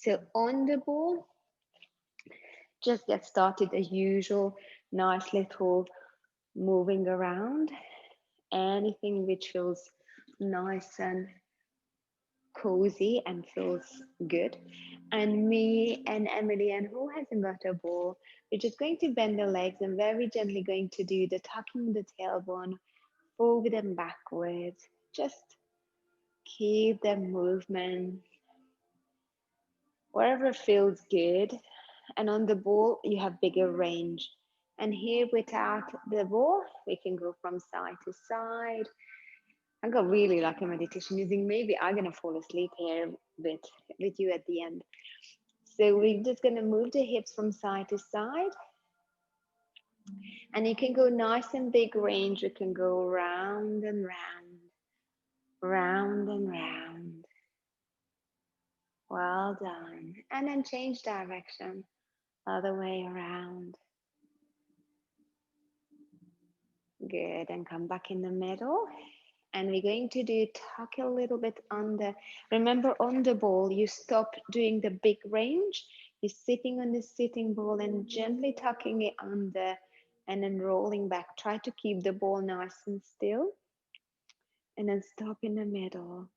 So on the ball, just get started as usual, nice little moving around, anything which feels nice and cozy and feels good. And me and Emily, and who hasn't got a ball, we're just going to bend the legs and very gently going to do the tucking the tailbone forward and backwards. Just keep the movement wherever feels good. And on the ball, you have bigger range. And here without the ball, we can go from side to side. I got really like a meditation music. Maybe I'm gonna fall asleep here with you at the end. So we're just gonna move the hips from side to side. And you can go nice and big range. You can go round and round, round and round. Well done. And then change direction, other way around. Good, and come back in the middle. And we're going to do tuck a little bit under. Remember on the ball, you stop doing the big range. You're sitting on the sitting ball and gently tucking it under and then rolling back. Try to keep the ball nice and still. And then stop in the middle.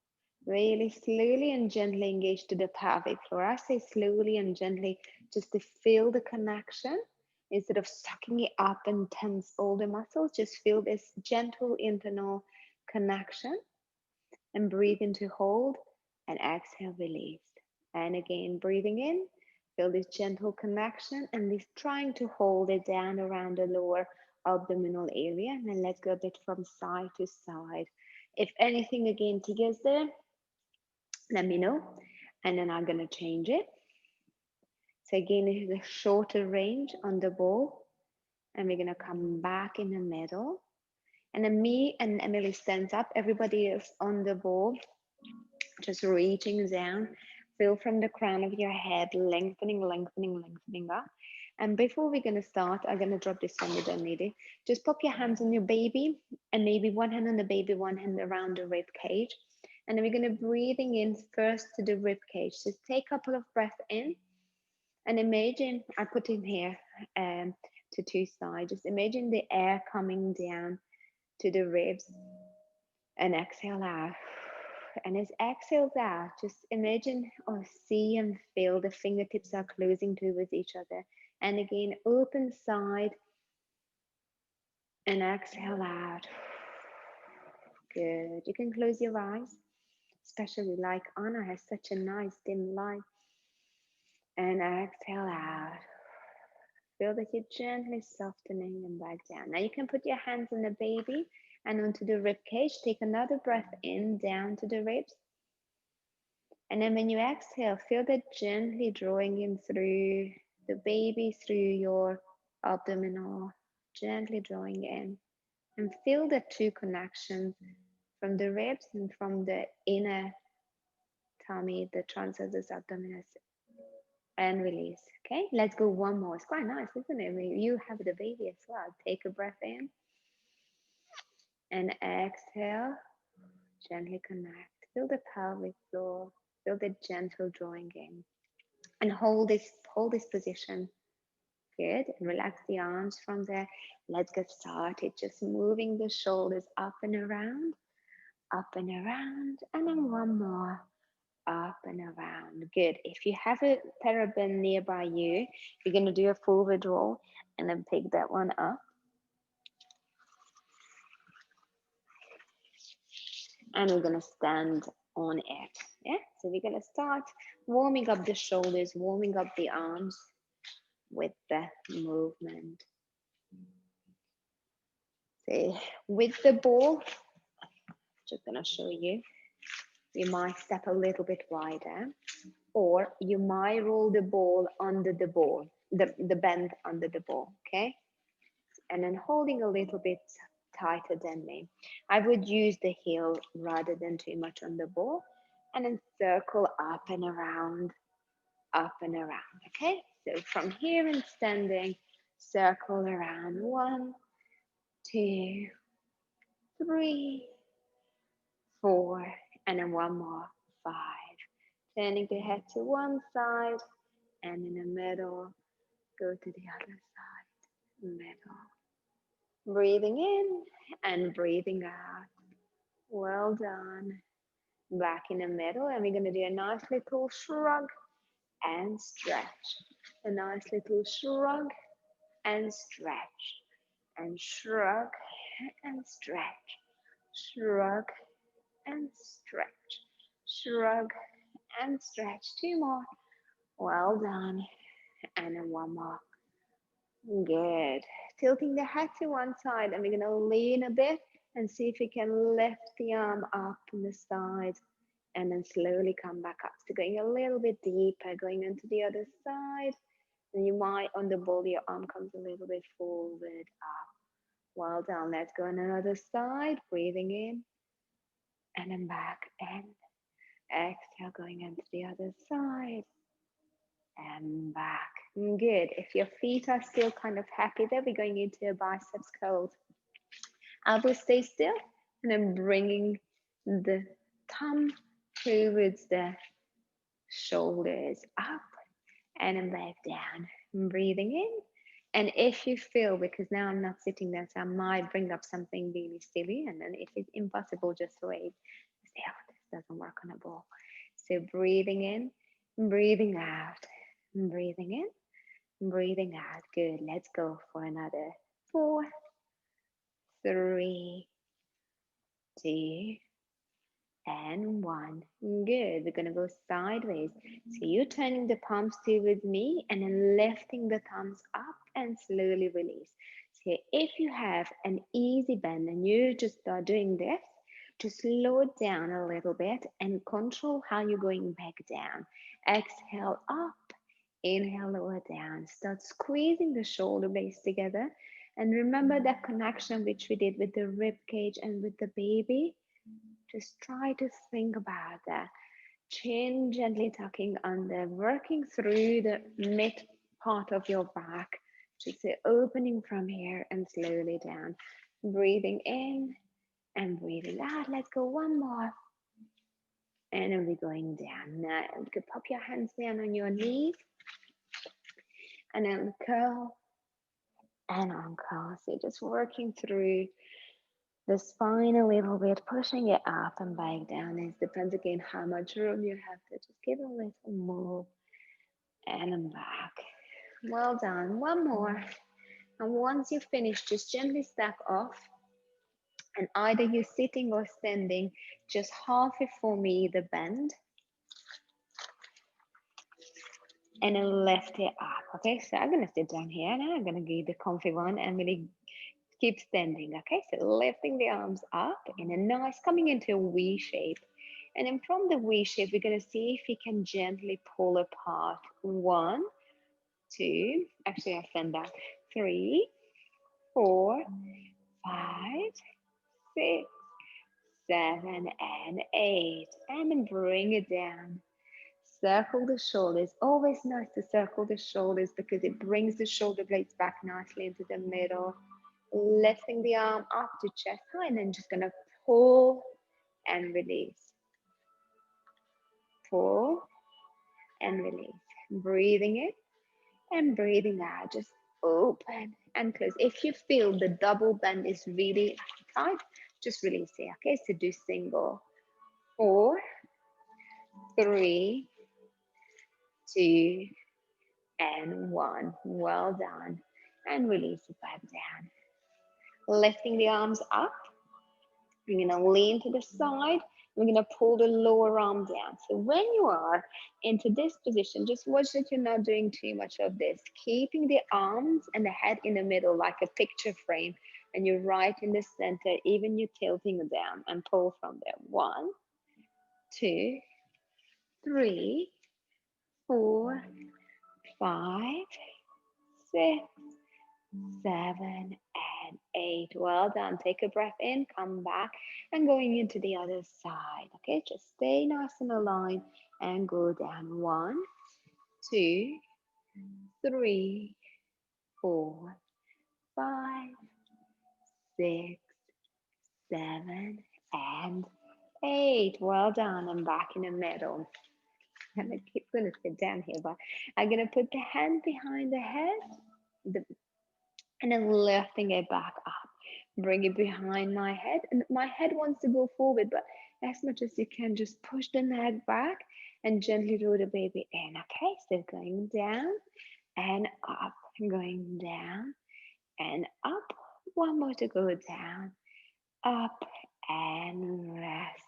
Really slowly and gently engage to the pelvic floor. I say slowly and gently just to feel the connection. Instead of sucking it up and tense all the muscles, just feel this gentle internal connection and breathe into hold and exhale, release. And again, breathing in, feel this gentle connection and this trying to hold it down around the lower abdominal area. And then let's go a bit from side to side. If anything again triggers there, let me know. And then I'm going to change it. So again, this is a shorter range on the ball. And we're going to come back in the middle. And then me and Emily stands up. Everybody is on the ball, just reaching down. Feel from the crown of your head, lengthening, lengthening, lengthening up. And before we're going to start, I'm going to drop this one, you don't need it. Just pop your hands on your baby and maybe one hand on the baby, one hand around the rib cage. And then we're going to breathing in first to the rib cage. Just take a couple of breaths in and imagine, I put in here to two sides. Just imagine the air coming down to the ribs and exhale out. And as exhales out, just imagine or see and feel the fingertips are closing towards each other. And again, open side and exhale out. Good. You can close your eyes, especially like Anna has such a nice dim light. And exhale out. Feel that you're gently softening and back down. Now you can put your hands on the baby and onto the rib cage. Take another breath in, down to the ribs. And then when you exhale, feel that gently drawing in through the baby, through your abdominal, gently drawing in. And feel the two connections from the ribs and from the inner tummy, the transversus abdominis, and release. Okay, let's go one more. It's quite nice, isn't it? You have the baby as well. Take a breath in and exhale, gently connect. Feel the pelvic floor, feel the gentle drawing in. And hold this position. Good. And relax the arms from there. Let's get started. Just moving the shoulders up and around, and then one more. Up and around. Good. If you have a parabon nearby you, you're going to do a forward roll and then pick that one up. And we're going to stand on it. Yeah. So we're going to start warming up the shoulders, warming up the arms with the movement. So with the ball, just going to show you. You might step a little bit wider, or you might roll the ball under the ball, the bend under the ball, okay? And then holding a little bit tighter than me. I would use the heel rather than too much on the ball, and then circle up and around, okay? So from here and standing, circle around 1, 2, 3, 4, and then one more, 5. Turning the head to one side and in the middle, go to the other side, middle. Breathing in and breathing out. Well done. Back in the middle, and we're going to do a nice little shrug and stretch. A nice little shrug and stretch. And shrug and stretch. Shrug and stretch. Shrug and stretch. Two more. Well done. And then one more. Good. Tilting the head to one side, and we're going to lean a bit and see if we can lift the arm up on the side and then slowly come back up. So going a little bit deeper, going into the other side. And you might, on the ball, your arm comes a little bit forward, up. Well done. Let's go on another side. Breathing in and then back in. Exhale, going into the other side and back. Good. If your feet are still kind of happy there, we're going into a biceps curl. Elbow stay still, and then bringing the thumb towards the shoulders up and then back down. Breathing in. And if you feel, because now I'm not sitting there, so I might bring up something really silly. And then if it's impossible, just wait. Say, oh, this doesn't work on a ball. So breathing in, breathing out, breathing in, breathing out. Good. Let's go for another 4, 3, 2, and 1. Good. We're going to go sideways. So you're turning the palms towards me and then lifting the thumbs up and slowly release. So if you have an easy bend and you just start doing this, just slow it down a little bit and control how you're going back down. Exhale up, inhale lower down. Start squeezing the shoulder blades together. And remember that connection which we did with the rib cage and with the baby. Just try to think about that. Chin gently tucking under, working through the mid part of your back. Just say opening from here and slowly down. Breathing in and breathing out. Let's go one more. And then we're going down. Now you can pop your hands down on your knees. And then curl and uncurl. So just working through the spine a little bit, pushing it up and back down. It depends again how much room you have to just give a little move and then back. Well done. One more. And once you finish, just gently step off. And either you're sitting or standing, just half it for me, the bend. And then lift it up. Okay, so I'm going to sit down here now. I'm going to give the comfy one and really keep standing. Okay, so lifting the arms up in a nice, coming into a V shape. And then from the V shape, we're going to see if we can gently pull apart. 1, 2, actually I'll stand down. 3, 4, 5, 6, 7, and 8. And then bring it down. Circle the shoulders. Always nice to circle the shoulders because it brings the shoulder blades back nicely into the middle. Lifting the arm up to chest high and then just going to pull and release. Pull and release. Breathing in and breathing out. Just open and close. If you feel the double bend is really tight, just release it. Okay, so do single. 4, 3, 2, and 1. Well done. And release it back down. Lifting the arms up. We're going to lean to the side. We're going to pull the lower arm down. So when you are into this position, just watch that you're not doing too much of this. Keeping the arms and the head in the middle like a picture frame. And you're right in the center, even you tilting down and pull from there. 1, 2, 3, 4, 5, 6, 7, and 8. Well done. Take a breath in, come back, and going into the other side. Okay, just stay nice and aligned and go down. 1, 2, 3, 4, 5, 6, 7, and 8. Well done. And back in the middle. I'm gonna sit down here, but I'm gonna put the hand behind the head, the, and then lifting it back up. Bring it behind my head, and my head wants to go forward, but as much as you can, just push the neck back and gently roll the baby in. Okay, so going down and up, going down and up. One more to go down, up and rest.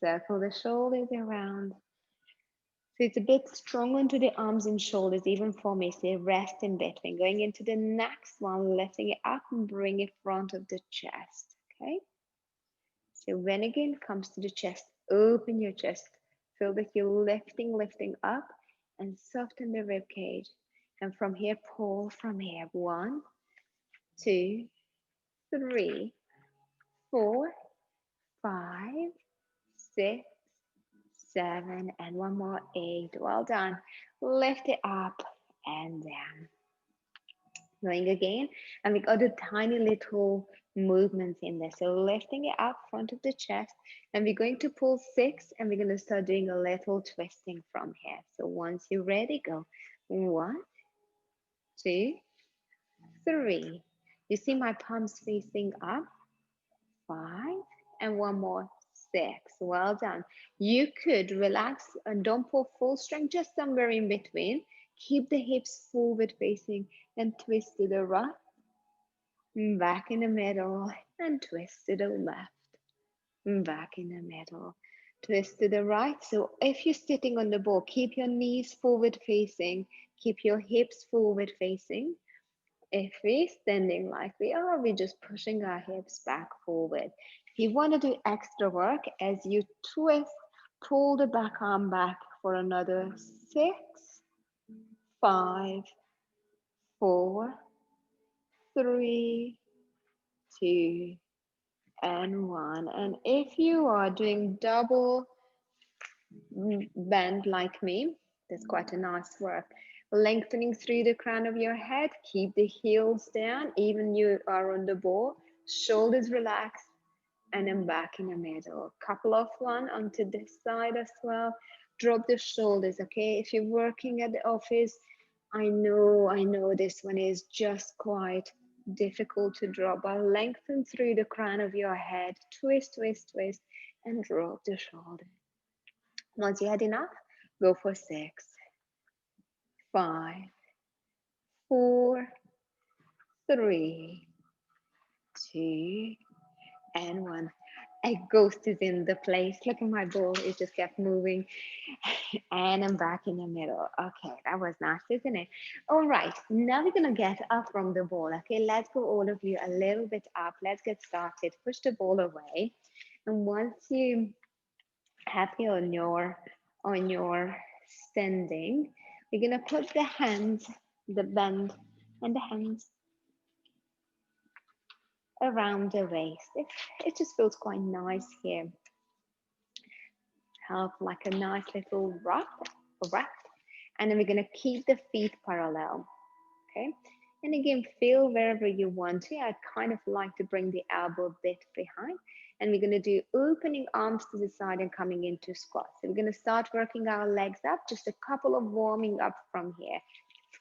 Circle the shoulders around. So it's a bit strong onto the arms and shoulders, even for me. So rest in between. Going into the next one, lifting it up and bring it front of the chest. Okay. So when again comes to the chest, open your chest. Feel that you're lifting up and soften the rib cage. And from here, pull from here. 1, 2, 3, 4, 5, 6, 7, and one more, 8. Well done. Lift it up and down. Going again, and we got a tiny little movements in there. So lifting it up front of the chest, and we're going to pull 6, and we're going to start doing a little twisting from here. So once you're ready, go 1, 2, 3. You see my palms facing up, 5, and one more, 6. Well done. You could relax and don't pull full strength, just somewhere in between. Keep the hips forward facing and twist to the right, back in the middle, and twist to the left, back in the middle, twist to the right. So if you're sitting on the ball, keep your knees forward facing, keep your hips forward facing. If we're standing like we are, we're just pushing our hips back forward. If you want to do extra work, as you twist, pull the back arm back for another 6, 5, 4, 3, 2, and 1. And if you are doing double bend like me, that's quite a nice work. Lengthening through the crown of your head, keep the heels down, even you are on the ball, shoulders relaxed, and then back in the middle. Couple of one onto this side as well. Drop the shoulders, okay? If you're working at the office, I know this one is just quite difficult to drop, but lengthen through the crown of your head, twist, twist, twist, and drop the shoulder. Once you had enough, go for 6, 5, 4, 3, 2, and 1. A ghost is in the place. Look at my ball, it just kept moving. And I'm back in the middle. Okay, that was nice, isn't it? All right, now we're gonna get up from the ball. Okay, let's go all of you a little bit up. Let's get started. Push the ball away. And once you happy on your standing, we're gonna put the hands, the bend, and the hands around the waist. It just feels quite nice here. Help like a nice little wrap. And then we're gonna keep the feet parallel, okay? And again, feel wherever you want to. I kind of like to bring the elbow a bit behind. And we're gonna do opening arms to the side and coming into squat. So we're gonna start working our legs up, just a couple of warming up from here.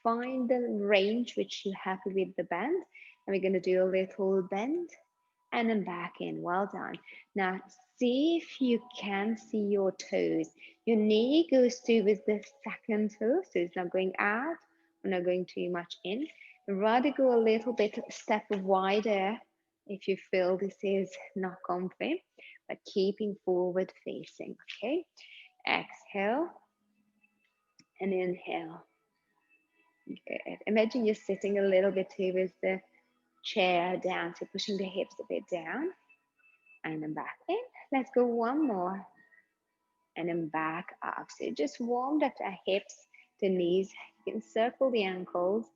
Find the range which you're happy with the bend. And we're gonna do a little bend and then back in. Well done. Now, see if you can see your toes. Your knee goes towards the second toe, so it's not going out, or not going too much in. Rather go a little bit step wider if you feel this is not comfy, but keeping forward facing, okay? Exhale and inhale. Good. Imagine you're sitting a little bit towards the chair down, so pushing the hips a bit down. And then back in. Let's go one more. And then back up. So just warmed up our hips, the knees. You can circle the ankles.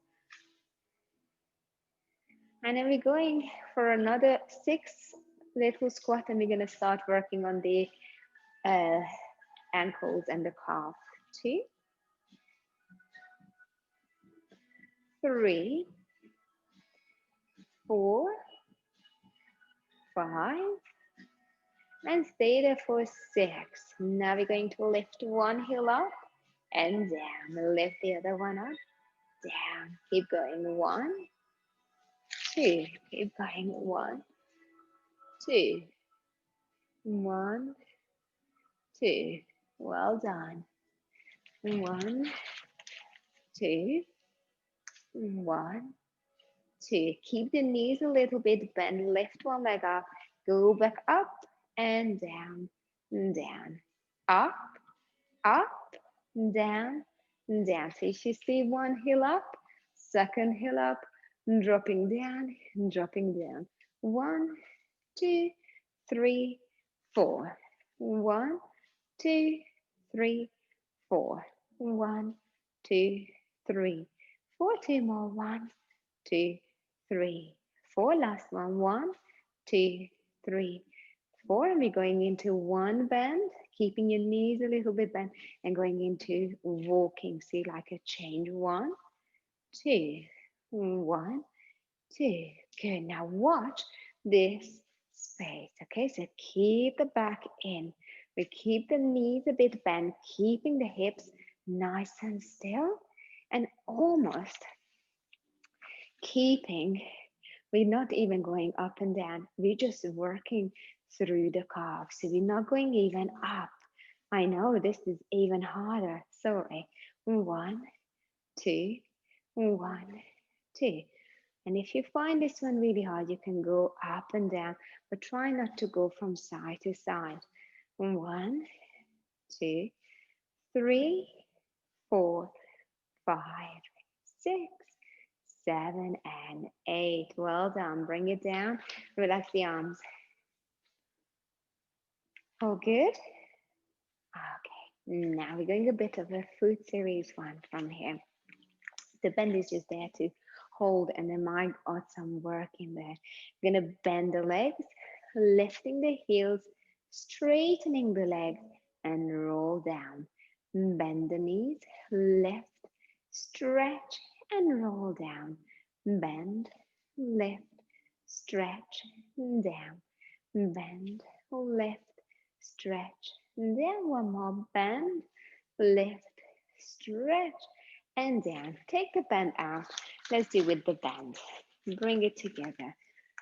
And then we're going for another 6 little squat, and we're going to start working on the ankles and the calf. 2, 3, 4, 5, and stay there for 6. Now we're going to lift one heel up and down. Lift the other one up, down. Keep going. 1, 2. Keep going. 1, 2. 1, 2. Well done. 1, 2. 1, 2. Keep the knees a little bit bent. Lift one leg up. Go back up and down, down, up, up, down, down. So if you see one heel up, second heel up, dropping down. 1, 2, 3, 4. 1, 2, 3, 4. 1, 2, 3, 4. 2 more. 1, 2, 3, 4. Last one. 1, 2, 3, 4. And we're going into one bend, keeping your knees a little bit bent, and going into walking. See, like a change. 1, 2, 1, 2. Good. Now watch this space. Okay, so keep the back in. We keep the knees a bit bent, keeping the hips nice and still, and almost keeping, we're not even going up and down. We're just working through the calves. So we're not going even up. I know this is even harder. Sorry. 1, 2, 1, 2. And if you find this one really hard, you can go up and down, but try not to go from side to side. 1, 2, 3, 4, 5, 6, 7, and 8. Well done. Bring it down. Relax the arms. All good? Okay. Now we're going a bit of a foot series one from here. The bend is just there to hold, and there might add some work in there. We're going to bend the legs, lifting the heels, straightening the legs, and roll down. Bend the knees, lift, stretch, and roll down. Bend, lift, stretch, down. Bend, lift, stretch, down. One more. Bend, lift, stretch, and down. Take the band out. Let's do with the band. Bring it together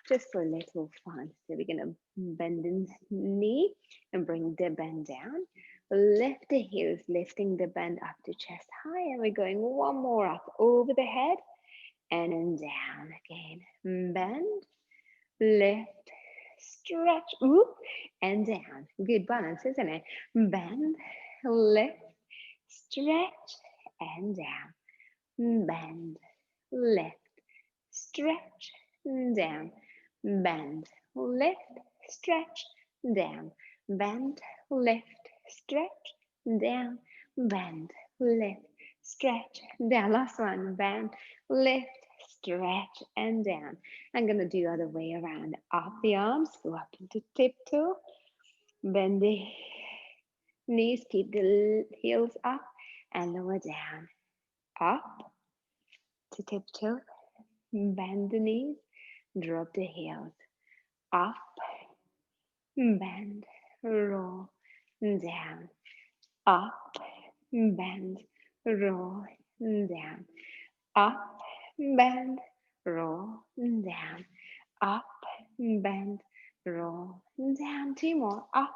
just for a little fun. So we're going to bend the knee and bring the bend down. Lift the heels, lifting the bend up to chest high. And we're going one more up over the head and then down again. Bend, lift, stretch, ooh, and down. Good balance, isn't it? Bend, lift, stretch, and down. Bend, lift, stretch, down. Bend, lift, stretch, down. Bend, lift, stretch, down. Bend, lift, stretch, down. Last one. Bend, lift, stretch, and down. I'm going to do the other way around. Up the arms, go up into tiptoe. Bend the knees, keep the heels up, and lower down. Up to tiptoe, bend the knees, drop the heels, up, bend, roll, down, up, bend, roll, down, up, bend, roll, down, up, bend, roll, down. 2 more, up,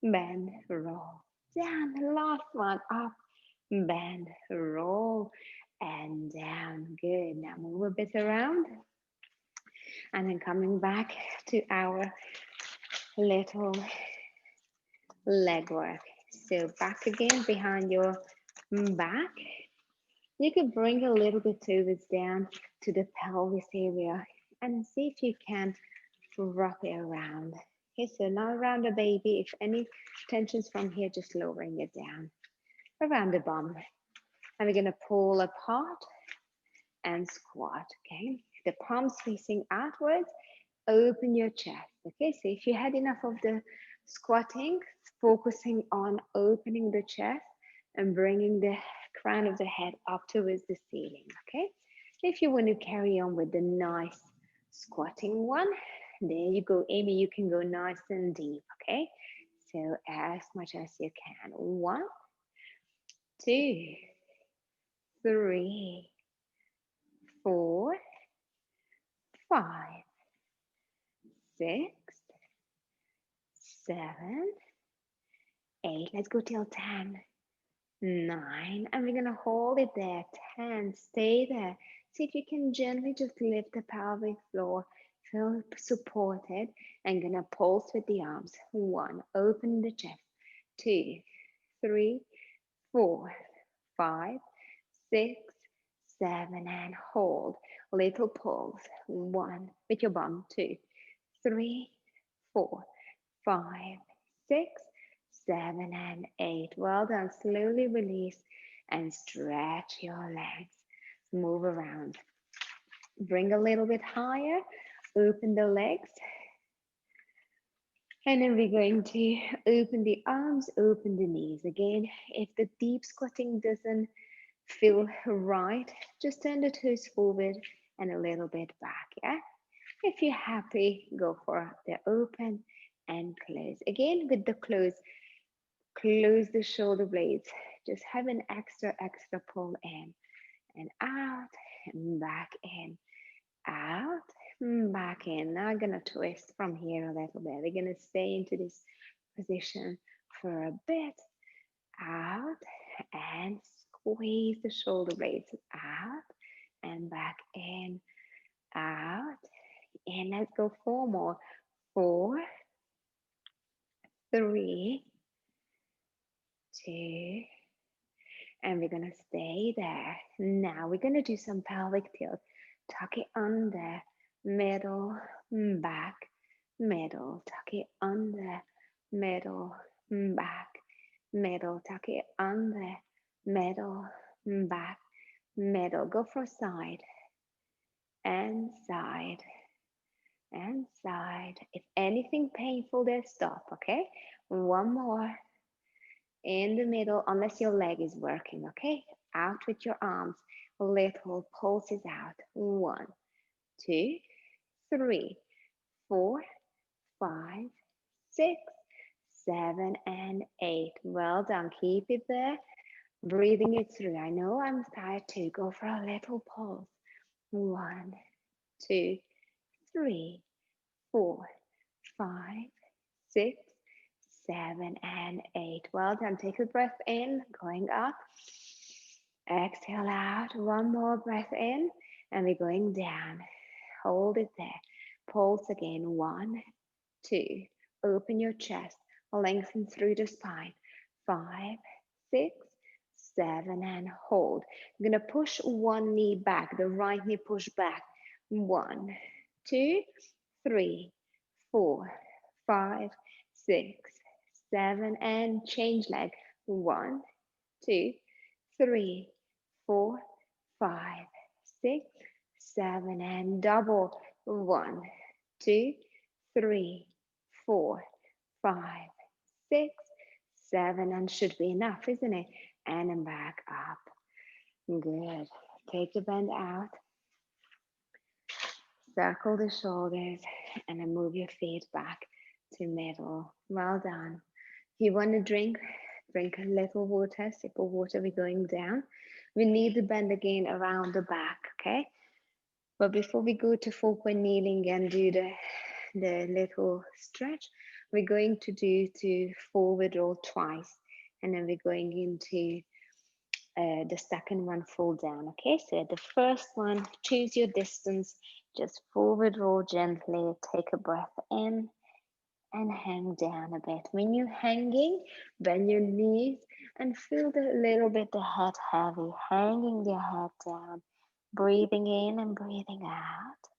bend, roll, down. Last one, up, bend, roll, and down. Good. Now move a bit around and then coming back to our little leg work. So back again behind your back. You can bring a little bit towards down to the pelvis area and see if you can wrap it around. Okay, so now around the baby. If any tensions from here, just lowering it down around the bum. And we're going to pull apart and squat, okay? The palms facing outwards, open your chest, okay? So if you had enough of the squatting, focusing on opening the chest and bringing the crown of the head up towards the ceiling, okay? If you want to carry on with the nice squatting one, there you go, Amy, you can go nice and deep, okay? So as much as you can. 1, 2, 3, 4, 5, 6, 7, 8. Let's go till 10, 9, and we're gonna hold it there. 10, stay there. See if you can gently just lift the pelvic floor. Feel supported and gonna pulse with the arms. 1, open the chest. 2, 3, 4, 5, 6, 7, and hold. Little pulse. 1 with your bum. 2, 3, 4, 5, 6, 7, and 8. Well done. Slowly release and stretch your legs. Move around. Bring a little bit higher. Open the legs. And then we're going to open the arms, open the knees. Again, if the deep squatting doesn't feel right, just turn the toes forward and a little bit back, yeah? If you're happy, go for the open and close. Again, with the close the shoulder blades. Just have an extra pull in and out and back in, out, back in. Now I'm gonna twist from here a little bit. We're gonna stay into this position for a bit, out, and squeeze the shoulder blades out and back in, out, and let's go 4 more. 4, 3, 2, and we're gonna stay there. Now we're gonna do some pelvic tilt. Tuck it under, middle, back, middle, tuck it under, middle, back, middle, tuck it under, middle, back, middle. Go for side and side and side. If anything painful there, stop, okay? 1 more in the middle, unless your leg is working, okay? Out with your arms, little pulses out. 1, 2, 3, 4, 5, 6, 7, and 8. Well done. Keep it there. Breathing it through. I know I'm tired too. Go for a little pulse. 1, 2, 3, 4, 5, 6, 7, and 8. Well done. Take a breath in, going up. Exhale out. 1 more breath in, and we're going down. Hold it there. Pulse again. 1, 2. Open your chest. Lengthen through the spine. 5, 6, 7, and hold. I'm going to push one knee back. The right knee push back. 1, 2, 3, 4, 5, 6, 7, and change leg. 1, 2, 3, 4, 5, 6, 7, and double. 1, 2, 3, 4, 5, 6, 7, and should be enough, isn't it? And then back up. Good. Take the bend out. Circle the shoulders and then move your feet back to middle. Well done. If you want to drink a little water, sip of water. We're going down. We need to bend again around the back, okay? But before we go to 4-point kneeling and do the little stretch, we're going to do to forward roll twice. And then we're going into the second one, fall down, okay? So the first one, choose your distance, just forward roll gently, take a breath in and hang down a bit. When you're hanging, bend your knees and feel a little bit the head heavy, hanging the head down, breathing in and breathing out.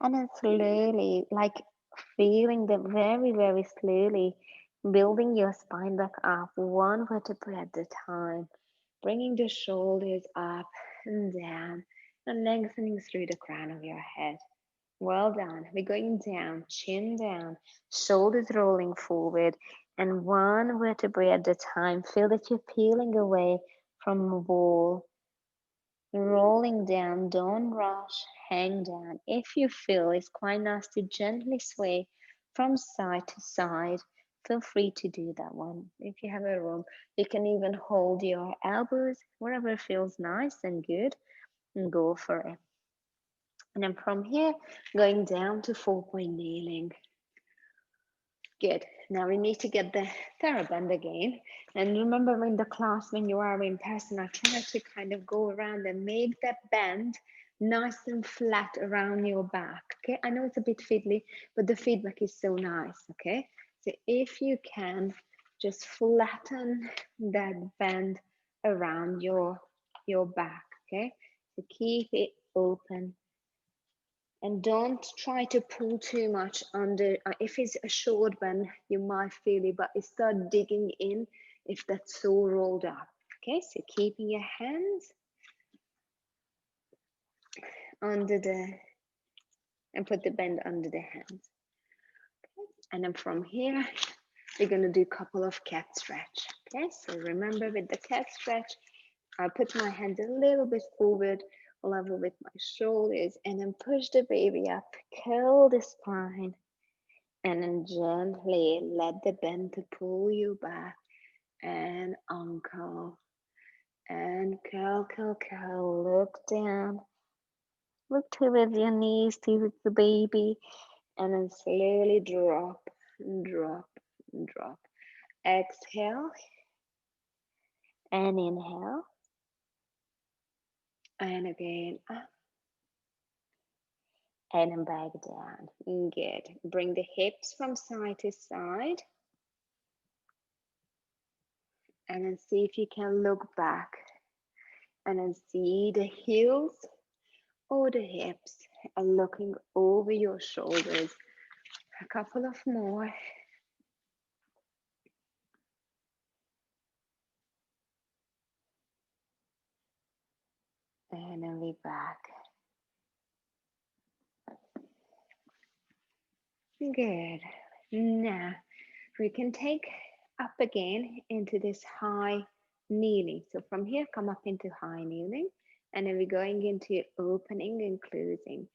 And then slowly, like feeling the very slowly, building your spine back up, 1 vertebra at a time, bringing the shoulders up and down and lengthening through the crown of your head. Well done. We're going down, chin down, shoulders rolling forward, and 1 vertebra at a time. Feel that you're peeling away from a wall, rolling down. Don't rush, hang down. If you feel, it's quite nice to gently sway from side to side. feel free to do that one. If you have a room, you can even hold your elbows wherever feels nice and good and go for it. And then from here, going down to 4-point kneeling. Good. Now we need to get the TheraBand again. And remember in the class when you are in person, I try to kind of go around and make that band nice and flat around your back. Okay. I know it's a bit fiddly, but the feedback is so nice. Okay. So if you can just flatten that band around your back. Okay. So keep it open. And don't try to pull too much under. If it's a short band, you might feel it, but start digging in if that's so rolled up. Okay, so keeping your hands under and put the band under the hands. Okay. And then from here, we're going to do a couple of cat stretch. Okay, so remember with the cat stretch, I put my hand a little bit forward, level with my shoulders, and then push the baby up, curl the spine. And then gently let the bend to pull you back and uncle and curl. Look down. Look towards your knees, towards the baby, and then slowly drop, drop, drop. Exhale and inhale. And again up and then back down. Good. Bring the hips from side to side. And then see if you can look back. And then see the heels or the hips are looking over your shoulders. A couple of more. And then we back. Good. Now we can take up again into this high kneeling. So from here, come up into high kneeling. And then we're going into opening and closing.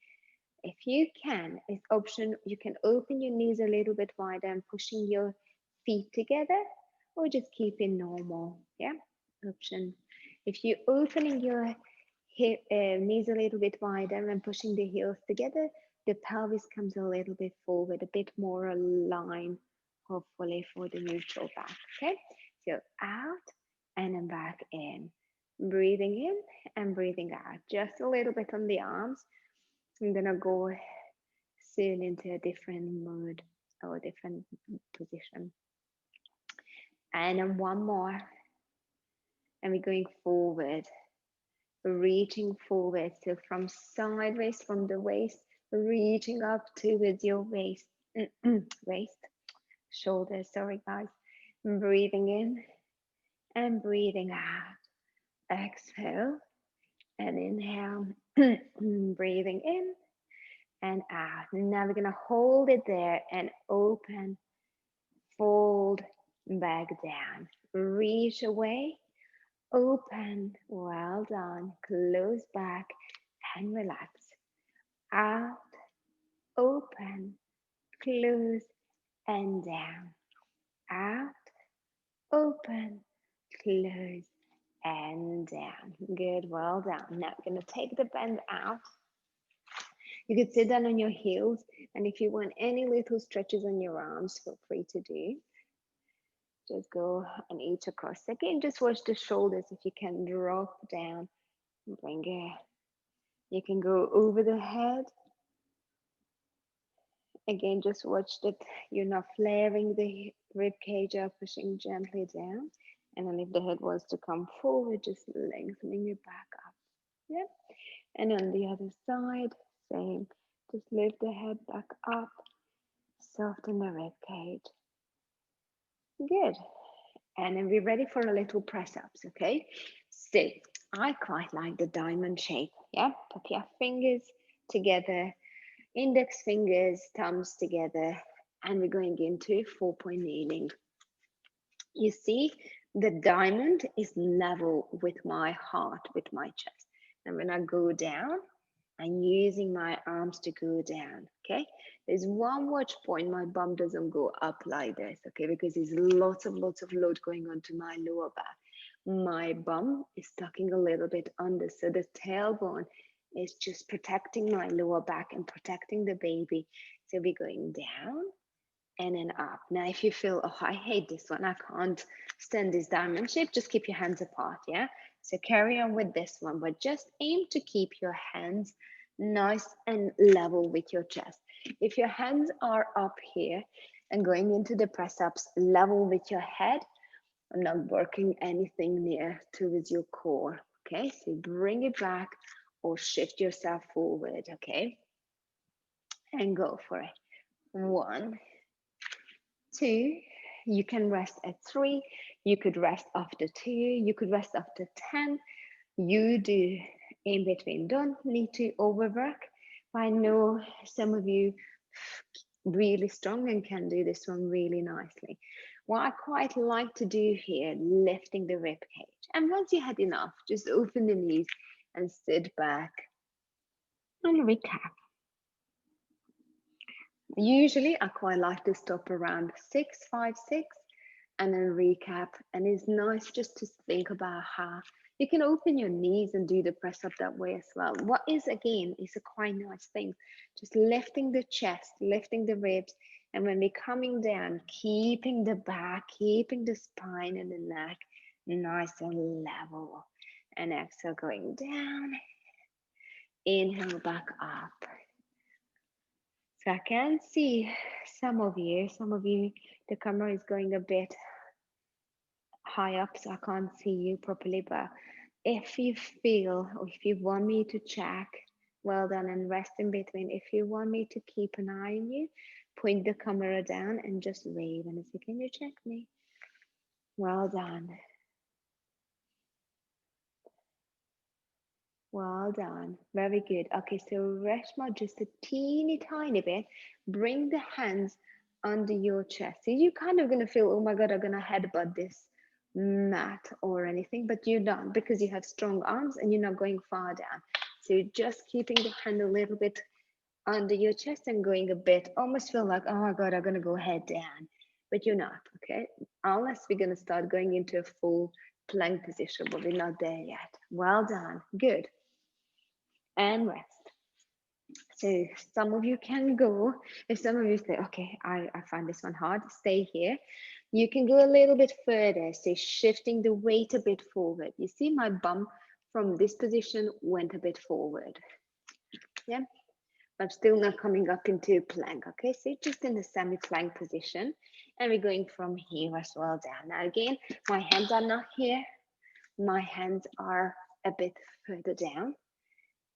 If you can, it's option, you can open your knees a little bit wider and pushing your feet together, or just keep it normal. Yeah, option. If you're opening your knees a little bit wider and pushing the heels together, the pelvis comes a little bit forward, a bit more aligned, hopefully for the neutral back. Okay, so out and then back in. Breathing in and breathing out. Just a little bit on the arms. I'm gonna go soon into a different mood or a different position. And then one more. And we're going forward, reaching forward. So from sideways from the waist, reaching up towards your waist, waist, shoulders, sorry guys. Breathing in and breathing out. Exhale and inhale. Breathing in and out. Now we're gonna hold it there and open, fold back down, reach away, open, well done, close back and relax, out, open, close and down, out, open, close and down. Good, well done. Now we're going to take the bend out. You could sit down on your heels, and if you want any little stretches on your arms, feel free to do. Just go on each across. Again, just watch the shoulders. If you can drop down, bring it. You can go over the head. Again, just watch that you're not flaring the rib cage up, pushing gently down. And then if the head wants to come forward, just lengthening it back up. Yep. And on the other side, same. Just lift the head back up, soften the rib cage. Good. And then we're ready for a little press ups, okay? So I quite like the diamond shape. Yeah, put your fingers together, index fingers, thumbs together, and we're going into 4-point kneeling. You see, the diamond is level with my heart, with my chest. And when I go down, and using my arms to go down. Okay, there's one watch point, my bum doesn't go up like this, okay, because there's lots of load going on to my lower back. My bum is tucking a little bit under, so the tailbone is just protecting my lower back and protecting the baby. So we're going down and then up. Now, if you feel, oh, I hate this one, I can't stand this diamond shape, just keep your hands apart, yeah? So carry on with this one, but just aim to keep your hands nice and level with your chest. If your hands are up here and going into the press ups level with your head, I'm not working anything near towards your core, okay? So bring it back or shift yourself forward, okay? And go for it. 1, 2, you can rest at 3, you could rest after 2, you could rest after 10. You do in between. Don't need to overwork. I know some of you really strong and can do this one really nicely. What I quite like to do here, lifting the rib cage. And once you had enough, just open the knees and sit back and recap. Usually, I quite like to stop around 6, 5, 6, and then recap. And it's nice just to think about how you can open your knees and do the press up that way as well. What is, again, is a quite nice thing. Just lifting the chest, lifting the ribs. And when we're coming down, keeping the back, keeping the spine and the neck nice and level. And exhale, going down. Inhale back up. So I can see some of you, the camera is going a bit high up, so I can't see you properly. But if you feel, or if you want me to check, well done, and rest in between. If you want me to keep an eye on you, point the camera down and just wave and say, can you check me? Well done. Well done. Very good. Okay, so Reshma, just a teeny tiny bit. Bring the hands under your chest. So you're kind of going to feel, oh my God, I'm going to headbutt this mat or anything, but you're not, because you have strong arms and you're not going far down. So you're just keeping the hand a little bit under your chest and going a bit, almost feel like, oh my God, I'm going to go head down, but you're not, okay? Unless we're going to start going into a full plank position, but we're not there yet. Well done. Good. And rest. So some of you can go. If some of you say, okay, I find this one hard, stay here. You can go a little bit further. So shifting the weight a bit forward. You see my bum from this position went a bit forward. Yeah, I'm still not coming up into plank. Okay, so just in the semi-plank position. And we're going from here as well down. Now again, my hands are not here. My hands are a bit further down.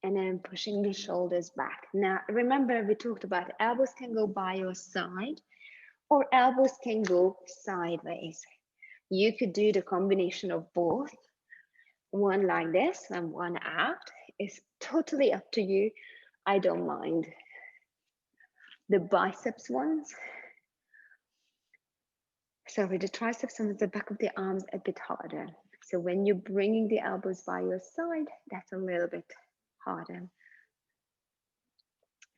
And then pushing the shoulders back. Now, remember we talked about elbows can go by your side or elbows can go sideways. You could do the combination of both, one like this and one out. It's totally up to you. I don't mind. The biceps ones, sorry, the triceps and the back of the arms a bit harder. So when you're bringing the elbows by your side, that's a little bit harder.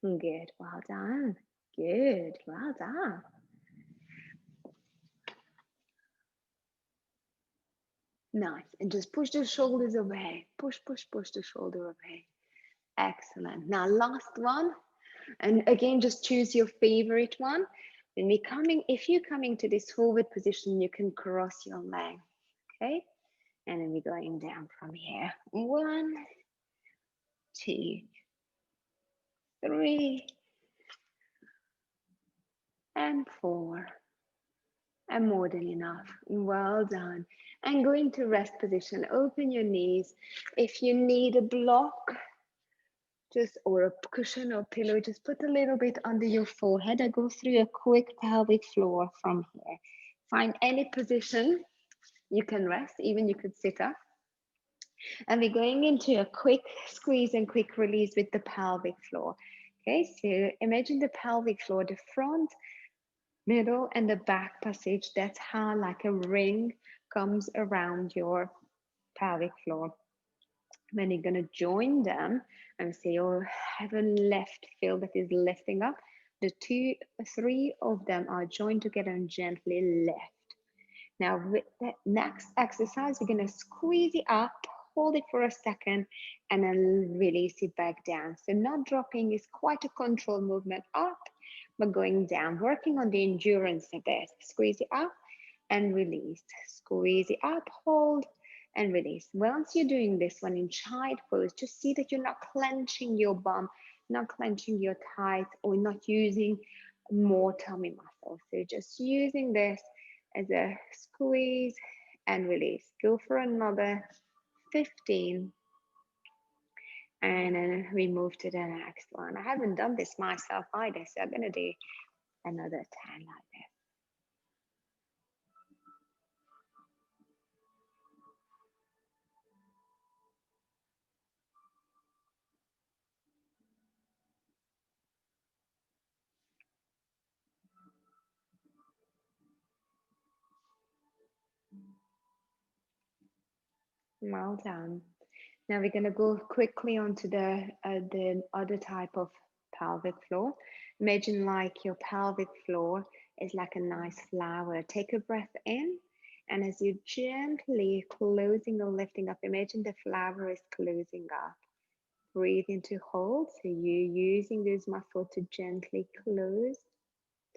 Good, well done. Good, well done. Nice. And just push the shoulders away. Push the shoulder away. Excellent. Now, last one. And again, just choose your favorite one. When we're coming, if you're coming to this forward position, you can cross your leg. Okay. And then we're going down from here. 1, 2, 3, and 4. And more than enough. Well done. And go into rest position. Open your knees. If you need a block, just or a cushion or pillow, just put a little bit under your forehead. I go through a quick pelvic floor from here. Find any position you can rest, even you could sit up. And we're going into a quick squeeze and quick release with the pelvic floor. Okay, so imagine the pelvic floor, the front, middle, and the back passage. That's how like a ring comes around your pelvic floor. When you're going to join them and say you have a left feel that is lifting up, the two, three of them are joined together and gently lift. Now, with the next exercise, we're going to squeeze it up, hold it for a second, and then release it back down. So, not dropping is quite a controlled movement up, but going down, working on the endurance of this. Squeeze it up and release. Squeeze it up, hold, and release. Once you're doing this one in child pose, just see that you're not clenching your bum, not clenching your thighs, or not using more tummy muscles. So, just using this as a squeeze and release. Go for another 15 and then we move to the next one. I haven't done this myself either, so I'm going to do another 10 like this. Well done. Now we're going to go quickly onto the other type of pelvic floor. Imagine like your pelvic floor is like a nice flower. Take a breath in, and as you're gently closing or lifting up, imagine the flower is closing up. Breathe into hold. So you're using those muscles to gently close.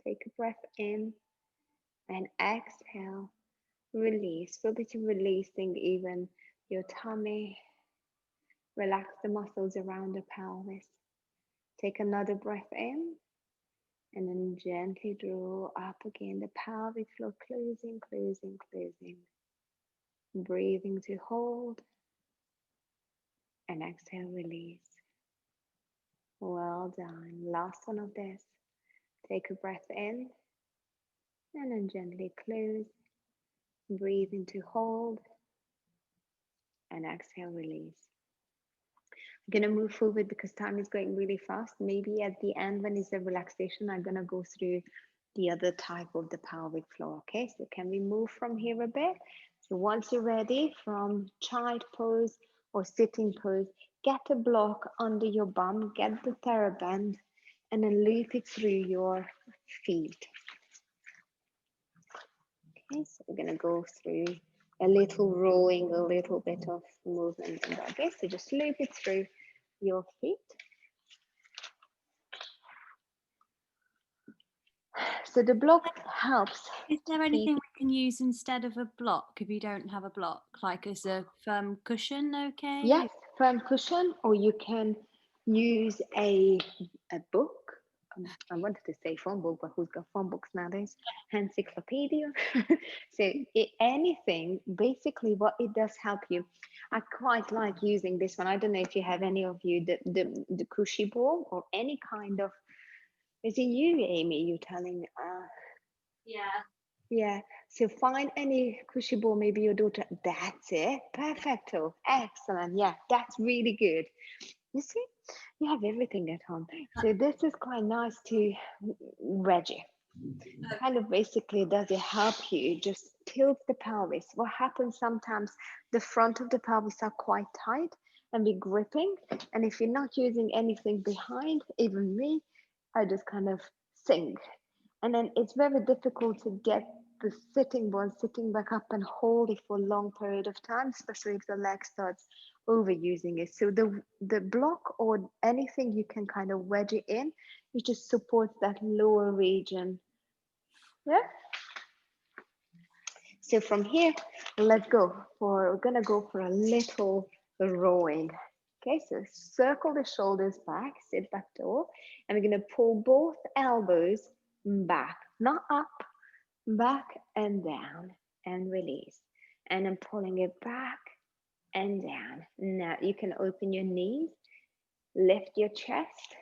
Take a breath in and exhale. Release. Feel that you're releasing even your tummy. Relax the muscles around the pelvis. Take another breath in and then gently draw up again. The pelvic floor closing, closing, closing. Breathing to hold and exhale, release. Well done. Last one of this. Take a breath in and then gently close. Breathe into hold and exhale, release. I'm going to move forward because time is going really fast. Maybe at the end, when it's a relaxation, I'm going to go through the other type of the pelvic floor. Okay, so can we move from here a bit? So once you're ready from child pose or sitting pose, get a block under your bum, get the TheraBand, and then loop it through your feet. Okay, so we're gonna go through a little rolling, a little bit of movement in that. Okay, so just loop it through your feet. So the block helps Is there keep. anything we can use instead of a block if you don't have a block? Like as a firm cushion, okay? Yes, firm cushion, or you can use a book. I wanted to say phone book, but who's got phone books nowadays? Encyclopedia. So anything, basically, what it does help you. I quite like using this one. I don't know if you have any of you the cushy ball or any kind of. Is it you, Amy? You telling me? Yeah. Yeah, so find any cushy ball, maybe your daughter. That's it. Perfecto. Excellent. Yeah, that's really good. You see, you have everything at home. So this is quite nice to Reggie. Kind of basically does it help you just tilt the pelvis. What happens sometimes the front of the pelvis are quite tight and be gripping. And if you're not using anything behind, even me, I just kind of sink. And then it's very difficult to get the sitting bone sitting back up and hold it for a long period of time, especially if the leg starts overusing it. So the block or anything you can kind of wedge it in, it just supports that lower region. Yeah. So from here, let's go for, we're gonna go for a little rowing. Okay, so circle the shoulders back, sit back tall, and we're gonna pull both elbows back, not up, back and down, and release. And then pulling it back and down. Now you can open your knees, lift your chest,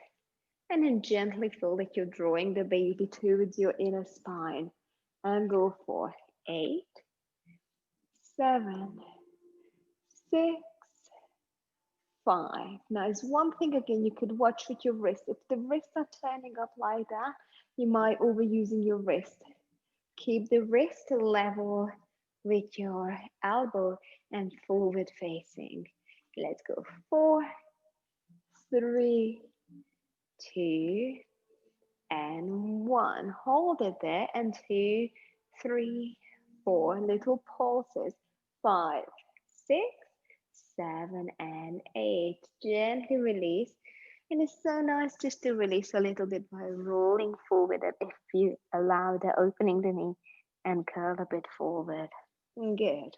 and then gently feel like you're drawing the baby towards your inner spine. And go for 8, 7, 6, 5. Now, it's one thing again, you could watch with your wrist. If the wrists are turning up like that, you might overusing your wrist. Keep the wrist level with your elbow and forward facing. Let's go. 4, 3, 2, and 1. Hold it there. And 2, 3, 4. Little pulses. 5, 6, 7, and 8. Gently release. And it's so nice just to release a little bit by rolling forward if you allow the opening the knee and curl a bit forward. Good.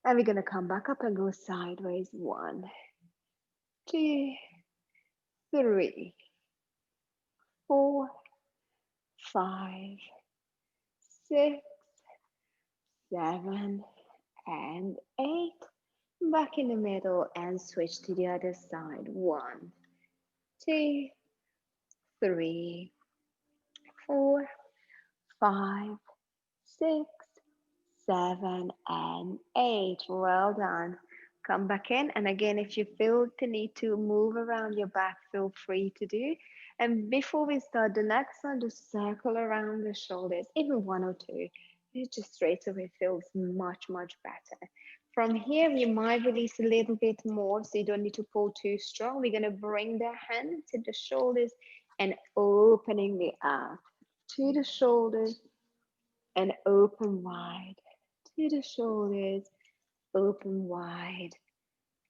And we're going to come back up and go sideways. 1, 2, 3, 4, 5, 6, 7, and 8. Back in the middle and switch to the other side. 1, 2, 3, 4, 5, 6, 7, and 8. Well done. Come back in. And again, if you feel the need to move around your back, feel free to do. And before we start the next one, just circle around the shoulders, even 1 or 2. It just straight away feels much, much better. From here, we might release a little bit more, so you don't need to pull too strong. We're going to bring the hand to the shoulders and opening the arm to the shoulders and open wide. To the shoulders, open wide.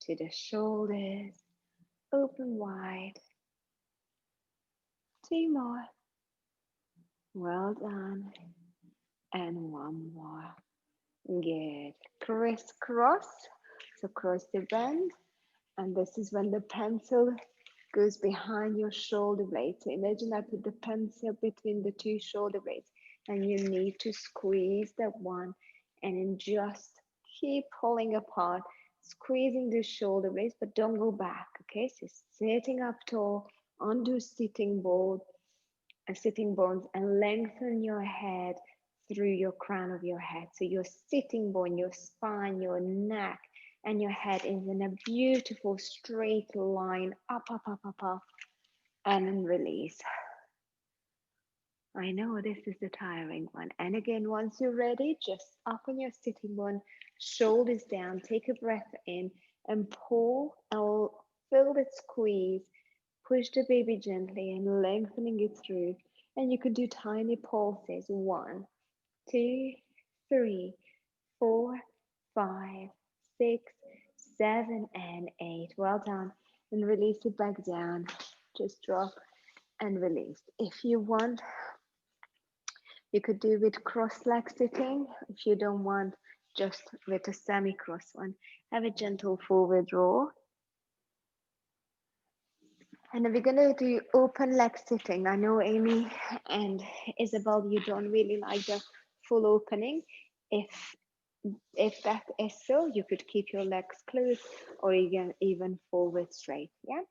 To the shoulders, open wide. 2 more. Well done. And 1 more. Good. Crisscross. So cross the bend. And this is when the pencil goes behind your shoulder blade. So imagine I put the pencil between the 2 shoulder blades. And you need to squeeze that one and then just keep pulling apart, squeezing the shoulder blades, but don't go back. Okay, so sitting up tall onto sitting bones, and lengthen your head through your crown of your head. So your sitting bone, your spine, your neck, and your head is in a beautiful straight line, up, up, up, up, up, and then release. I know this is the tiring one. And again, once you're ready, just up on your sitting bone, shoulders down, take a breath in and pull and feel that squeeze. Push the baby gently and lengthening it through. And you could do tiny pulses. 1, 2, 3, 4, 5, 6, 7, and 8. Well done. And release it back down. Just drop and release. If you want, you could do with cross leg sitting. If you don't want, just with a semi-cross one. Have a gentle forward roll. And we're gonna do open leg sitting. I know Amy and Isabel, you don't really like the full opening. If that is so, you could keep your legs closed or even forward straight. Yeah.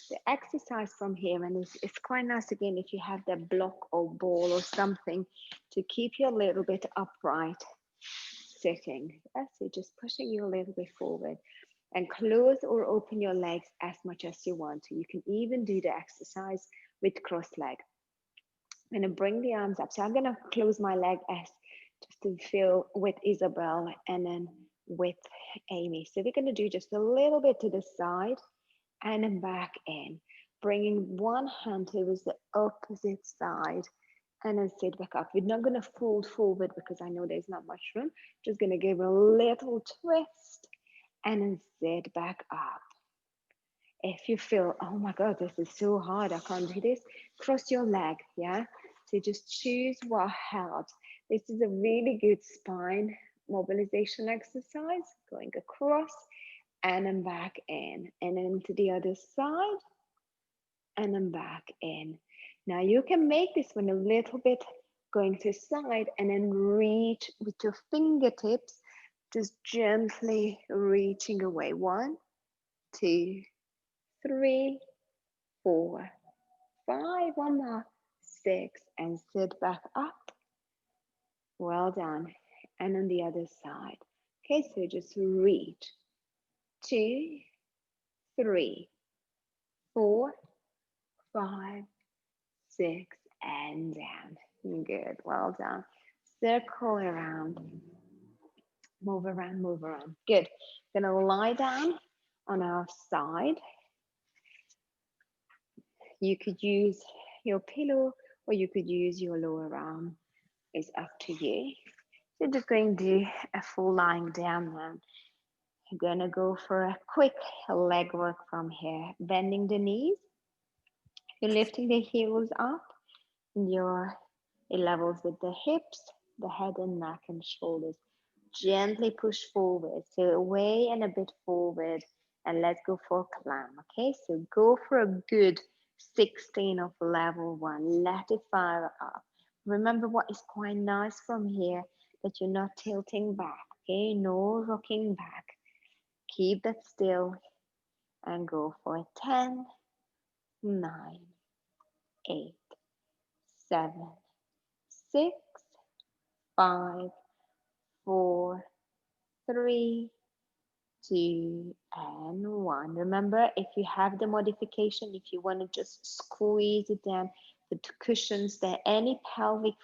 The exercise from here, and it's quite nice again if you have that block or ball or something to keep you a little bit upright sitting. That's it, just pushing you a little bit forward. And close or open your legs as much as you want to. You can even do the exercise with cross leg. I'm gonna bring the arms up. So I'm gonna close my leg as just to feel with Isabel and then with Amy. So we're gonna do just a little bit to the side and then back in. Bringing one hand towards the opposite side and then sit back up. We're not gonna fold forward because I know there's not much room. Just gonna give a little twist and then sit back up. If you feel, oh my God, this is so hard, I can't do this, cross your leg, yeah? So just choose what helps. This is a really good spine mobilization exercise, going across and then back in, and then to the other side, and then back in. Now you can make this one a little bit going to side and then reach with your fingertips, just gently reaching away. 1, 2, 3, 4, 5, 1 more, 6, and sit back up. Well done. And on the other side. Okay, so just reach. 2, 3, 4, 5, 6, and down. Good, well done. Circle around. Move around, move around. Good. Gonna lie down on our side. You could use your pillow or you could use your lower arm. It's up to you. So just going to do a full lying down now. You're gonna go for a quick leg work from here. Bending the knees. You're lifting the heels up. Your it levels with the hips, the head and neck and shoulders. Gently push forward. So away and a bit forward. And let's go for a climb. Okay, so go for a good 16 of level one. Let it fire up. Remember what is quite nice from here that you're not tilting back. Okay, no rocking back. Keep that still and go for 10, 9, 8, 7, 6, 5, 4, 3, 2, and 1. Remember, if you have the modification, if you want to just squeeze it down, the cushions there, any pelvic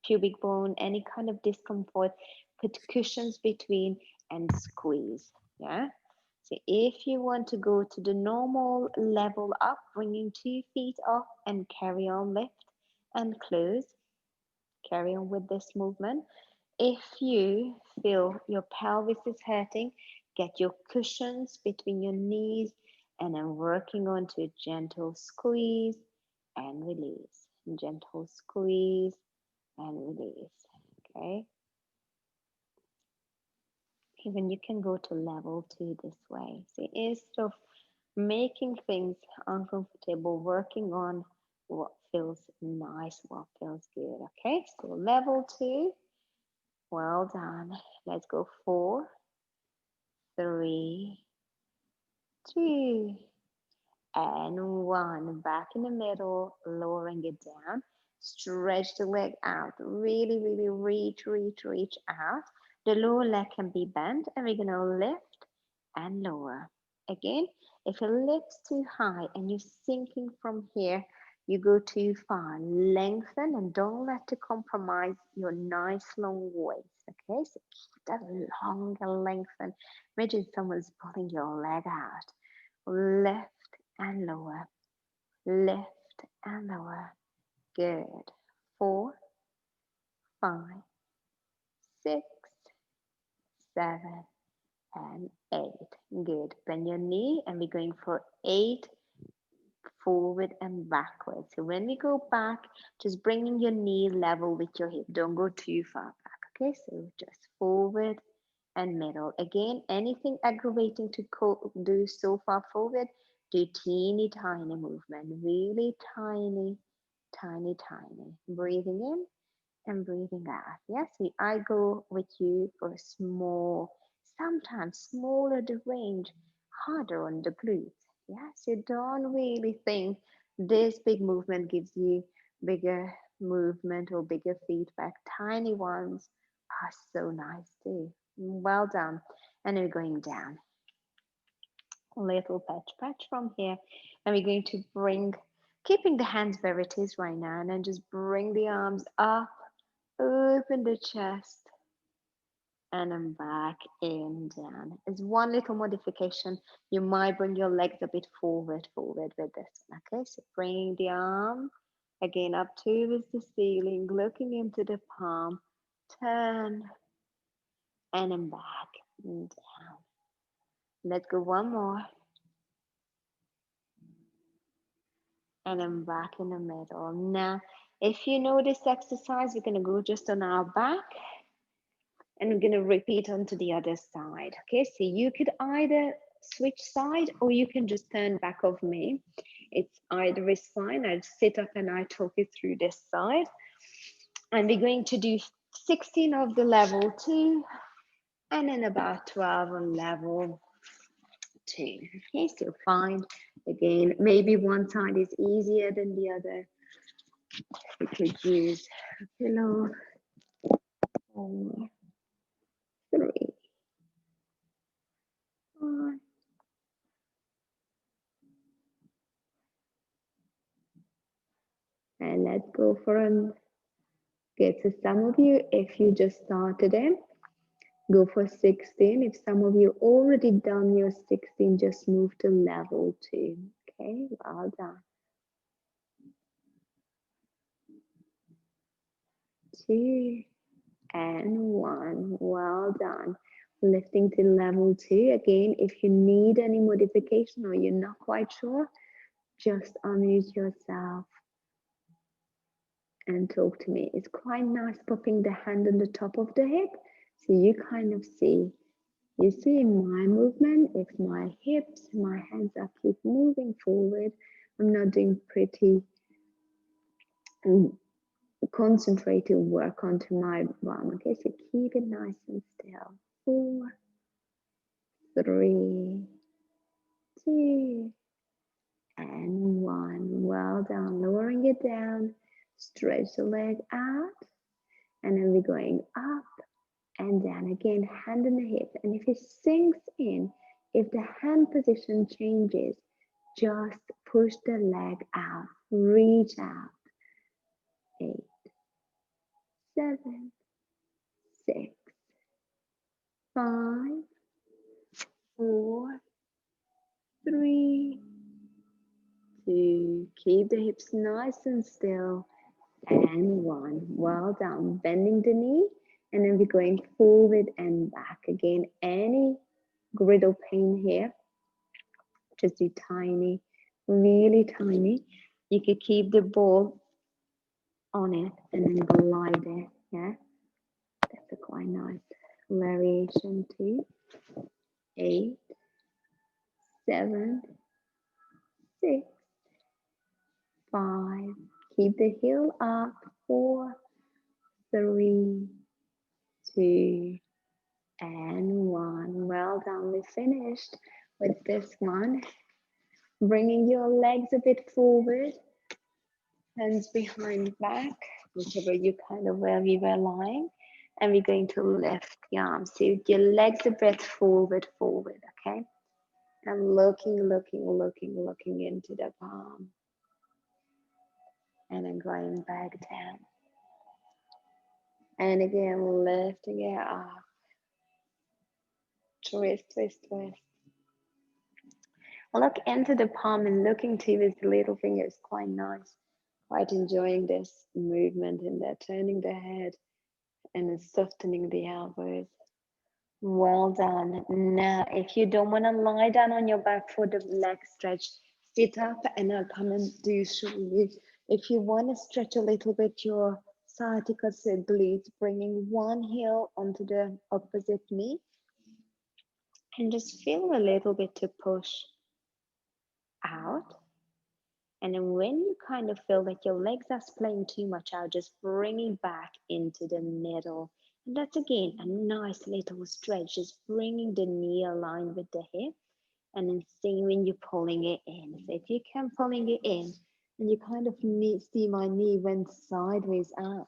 pubic bone, any kind of discomfort, put cushions between and squeeze. Yeah. So if you want to go to the normal level up, bringing 2 feet up and carry on lift and close, carry on with this movement. If you feel your pelvis is hurting, get your cushions between your knees and then working on to a gentle squeeze and release. Gentle squeeze and release. Okay. Even you can go to level 2 this way. So instead of making things uncomfortable, working on what feels nice, what feels good. Okay, so level 2, well done. Let's go 4, 3, 2, and 1. Back in the middle, lowering it down. Stretch the leg out. Really, really reach, reach, reach out. The lower leg can be bent, and we're going to lift and lower. Again, if your lift's too high and you're sinking from here, you go too far. Lengthen and don't let it compromise your nice long waist. Okay, so keep that long and lengthen. Imagine someone's pulling your leg out. Lift and lower. Lift and lower. Good. 4, 5, 6, 7, and 8. Good. Bend your knee and we're going for 8 forward and backwards. So when we go back, just bringing your knee level with your hip. Don't go too far back. Okay, so just forward and middle. Again, anything aggravating to do so far forward, do teeny tiny movement. Really tiny, tiny, tiny. Breathing in and breathing out. Yes, I go with you for a small, sometimes smaller the range, harder on the glutes. Yes, you don't really think this big movement gives you bigger movement or bigger feedback. Tiny ones are so nice too. Well done. And we're going down. Little patch, patch from here. And we're going to bring, keeping the hands where it is right now, and then just bring the arms up. Open the chest and then back in down. As one little modification, you might bring your legs a bit forward with this one. Okay, so bringing the arm again up towards the ceiling, looking into the palm, turn and then back and down. Let's go one more. And then back in the middle. Now, if you know this exercise, we're going to go just on our back. And we're going to repeat onto the other side. Okay, so you could either switch side or you can just turn back of me. It's either is fine. I'll sit up and I talk you through this side. And we're going to do 16 of the level 2 and then about 12 on level 2. Okay, so fine. Again, maybe one side is easier than the other. We could use a pillow. 4, 3, 4. And let's go for an. Okay, so some of you, if you just started in, Go for 16. If some of you already done your 16, just move to level 2. Okay, well done. 2 and 1. Well done. Lifting to level 2. Again, if you need any modification or you're not quite sure, just unmute yourself and talk to me. It's quite nice popping the hand on the top of the hip so you kind of see. You see my movement, if my hips, my hands are keep moving forward, I'm not doing pretty concentrated work onto my bum. Okay, so keep it nice and still. 4, 3, 2, and 1. Well done. Lowering it down. Stretch the leg out. And then we're going up and down. Again, hand on the hip. And if it sinks in, if the hand position changes, just push the leg out. Reach out. 8, 7, 6, 5, 4, 3, 2. Keep the hips nice and still. And 1. Well done. Bending the knee. And then we're going forward and back. Again, any griddle pain here, just do tiny, really tiny. You could keep the ball on it and then glide it. Yeah, that's a quite nice variation too. 8, 7, 6, 5. Keep the heel up. 4, 3, 2, and 1. Well done. We finished with this one. Bringing your legs a bit forward, hands behind back, whichever you kind of where we were lying. And we're going to lift the arms. So your legs a bit forward, okay? And looking into the palm. And then going back down. And again, lifting it up. Twist, twist, twist. Look into the palm and looking towards the little finger is quite nice. Quite enjoying this movement in there, turning the head and softening the elbows. Well done. Now, if you don't want to lie down on your back for the leg stretch, sit up and I'll come and do shoulder. If you want to stretch a little bit your sciatica glutes, bringing one heel onto the opposite knee and just feel a little bit to push out. And then when you kind of feel that your legs are splaying too much out, just bring it back into the middle. And that's again a nice little stretch, just bringing the knee aligned with the hip and then see when you're pulling it in. So if you can pulling it in and you kind of see my knee went sideways up,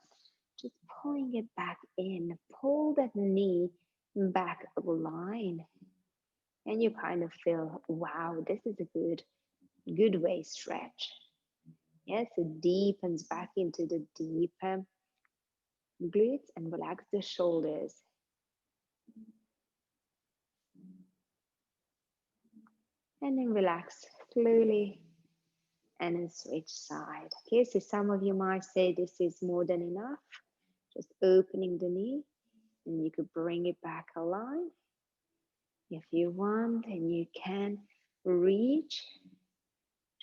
just pulling it back in, pull that knee back line. And you kind of feel, wow, this is a good way stretch. Yes, it deepens back into the deeper glutes and relax the shoulders. And then relax slowly and then switch side. Okay, so some of you might say this is more than enough. Just opening the knee and you could bring it back aligned. If you want and you can reach,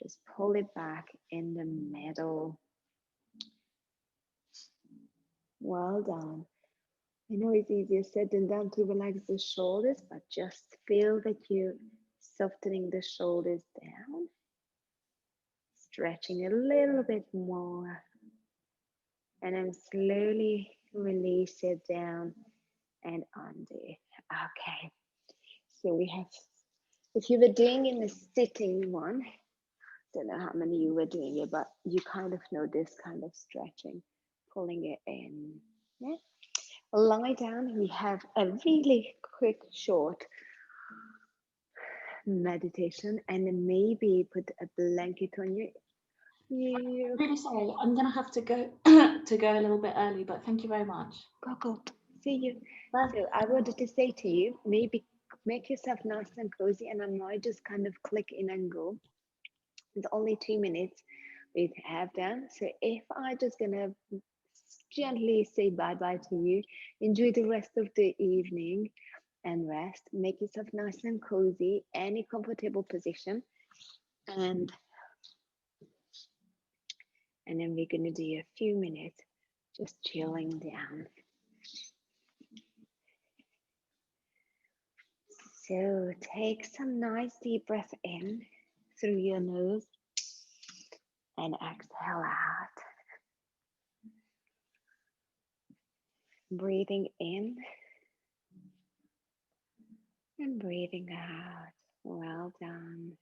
just pull it back in the middle. Well done. I know it's easier said than done to relax the shoulders, but just feel that you're softening the shoulders down, stretching a little bit more, and then slowly release it down and undo. Okay, so we have, if you were doing in the sitting one, don't know how many you were doing it, but you kind of know this kind of stretching, pulling it in. Yeah. Lie down. We have a really quick, short meditation, and then maybe put a blanket on you. I'm really sorry. I'm gonna have to go to go a little bit early, but thank you very much. Go. See you. Bye. So I wanted to say to you, maybe make yourself nice and cozy, and I might just kind of click in and go. It's only 2 minutes we have done. So if I just gonna gently say bye bye to you, enjoy the rest of the evening and rest. Make yourself nice and cozy, any comfortable position, and and then we're gonna do a few minutes just chilling down. So take some nice deep breath in through your nose and exhale out. Breathing in and breathing out. Well done.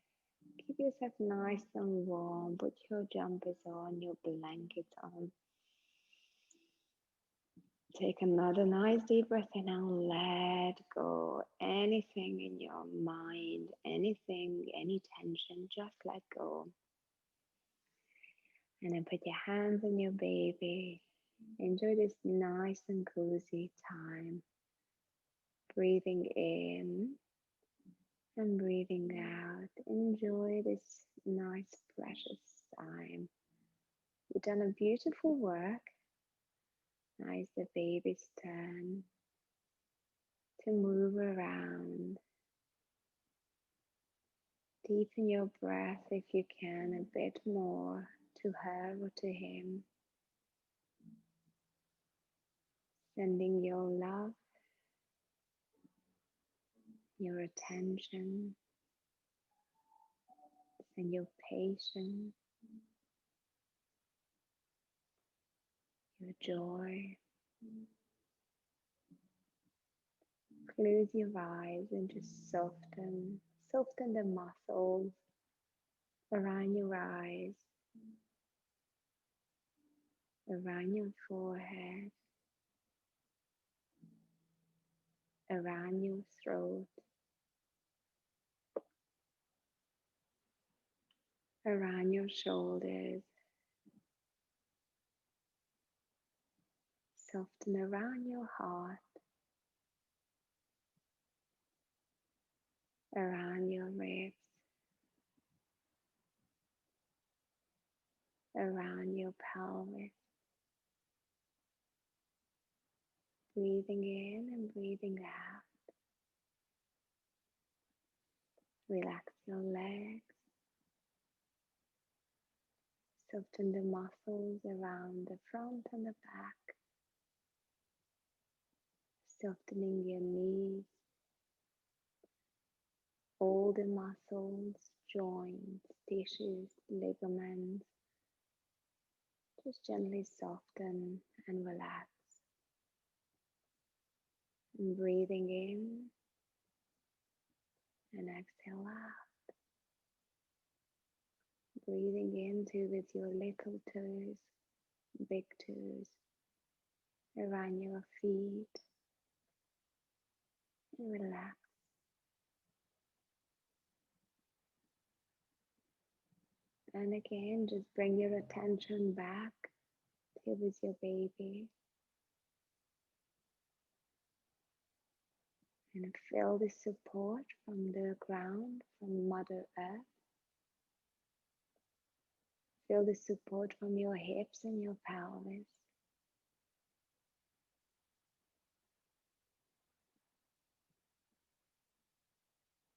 Keep yourself nice and warm. Put your jumpers on, your blankets on. Take another nice deep breath in and let go. Anything in your mind, anything, any tension, just let go. And then put your hands on your baby. Enjoy this nice and cozy time. Breathing in and breathing out. Enjoy this nice, precious time. You've done a beautiful work. Now is the baby's turn to move around. Deepen your breath if you can a bit more to her or to him. Sending your love, your attention, and your patience, your joy. Close your eyes and just soften the muscles around your eyes, around your forehead, around your throat, around your shoulders, soften around your heart, around your ribs, around your pelvis. Breathing in and breathing out. Relax your legs. Soften the muscles around the front and the back. Softening your knees, all the muscles, joints, tissues, ligaments. Just gently soften and relax. And breathing in and exhale out. Breathing into with your little toes, big toes, around your feet. And relax. And again, just bring your attention back to with your baby and feel the support from the ground, from Mother Earth. Feel the support from your hips and your pelvis.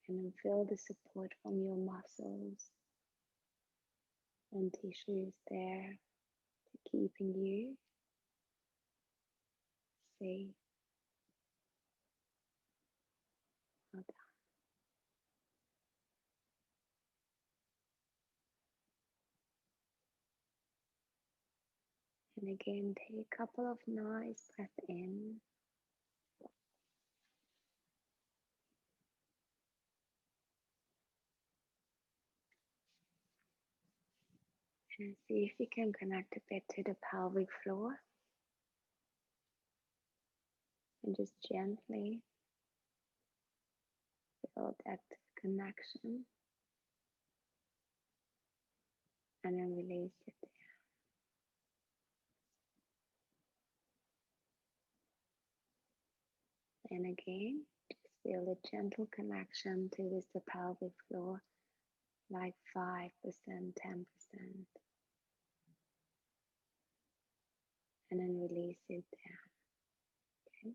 And then feel the support from your muscles and tissues there to keeping you safe. Well done. And again, take a couple of nice breaths in and see if you can connect a bit to the pelvic floor and just gently feel that connection and then release it. And again, just feel the gentle connection to this the pelvic floor, like 5%, 10%, and then release it down. Okay.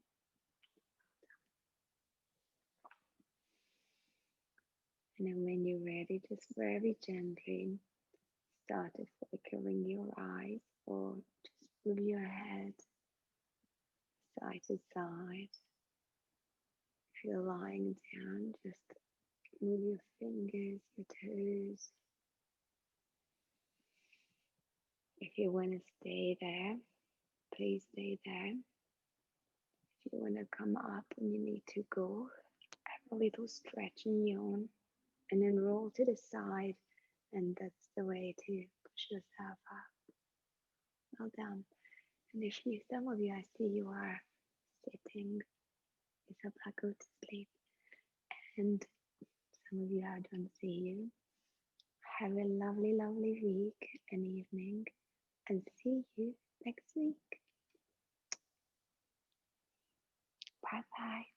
And then when you're ready, just very gently start flickering your eyes or just move your head side to side. If you're lying down, just move your fingers, your toes. If you want to stay there, please stay there. If you want to come up and you need to go, have a little stretch and yawn, and then roll to the side. And that's the way to push yourself up. Well done. And if you, some of you, I see you are sitting, it's up, I go to sleep. And some of you, I don't see you. Have a lovely, lovely week and evening, and see you next week. Bye bye.